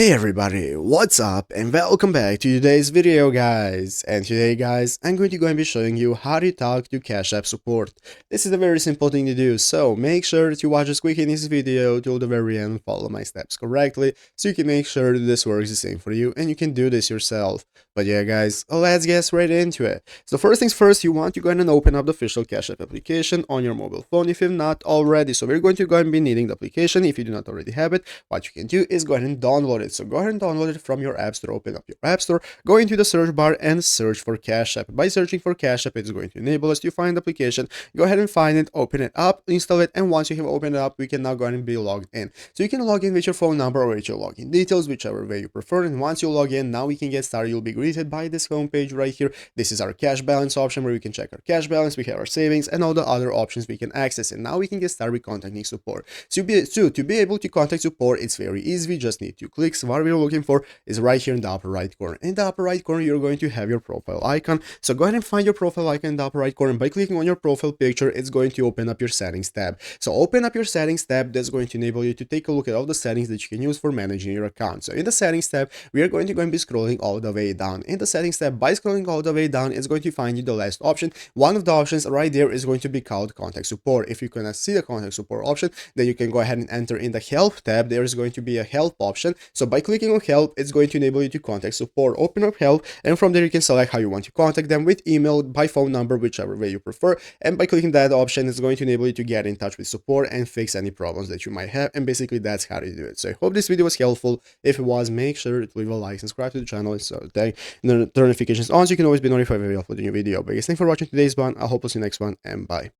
Hey everybody, what's up and welcome back to today's video guys. And today guys, I'm going to be showing you how to talk to Cash App support. This is a very simple thing to do, so make sure that you watch this quick in this video till the very end and follow my steps correctly so you can make sure that this works the same for you and you can do this yourself. But yeah guys, let's get right into it. So first things first, you want to go ahead and open up the official Cash App application on your mobile phone if you've not already. So we're going to go ahead and be needing the application. If you do not already have it, what you can do is go ahead and download it. So go ahead and download it from your App Store. Open up your App Store, go into the search bar and search for Cash App. By searching for Cash App, it's going to enable us to find the application. Go ahead and find it, open it up, install it, and once you have opened it up, we can now go ahead and be logged in. So you can log in with your phone number or with your login details, whichever way you prefer. And once you log in, now we can get started. You'll be greeted by this homepage right here. This is our cash balance option where we can check our cash balance, we have our savings, and all the other options we can access. And now we can get started with contacting support. So to be able to contact support, it's very easy. We just need 2 clicks. What we're looking for is right here in the upper right corner. In the upper right corner, you're going to have your profile icon. So go ahead and find your profile icon in the upper right corner. And by clicking on your profile picture, it's going to open up your settings tab. So open up your settings tab. That's going to enable you to take a look at all the settings that you can use for managing your account. So in the settings tab, we are going to go and be scrolling all the way down. In the settings tab, by scrolling all the way down, it's going to find you the last option. One of the options right there is going to be called contact support. If you cannot see the contact support option, then you can go ahead and enter in the help tab. There is going to be a help option. So by clicking on help, it's going to enable you to contact support. Open up help, and from there you can select how you want to contact them, with email, by phone number, whichever way you prefer. And by clicking that option, it's going to enable you to get in touch with support and fix any problems that you might have. And basically that's how to do it. So I hope this video was helpful. If it was, make sure to leave a like, subscribe to the channel, so turn the notifications on so you can always be notified when we upload a new video. But guys, thanks for watching today's one. I hope to see you next one, and bye.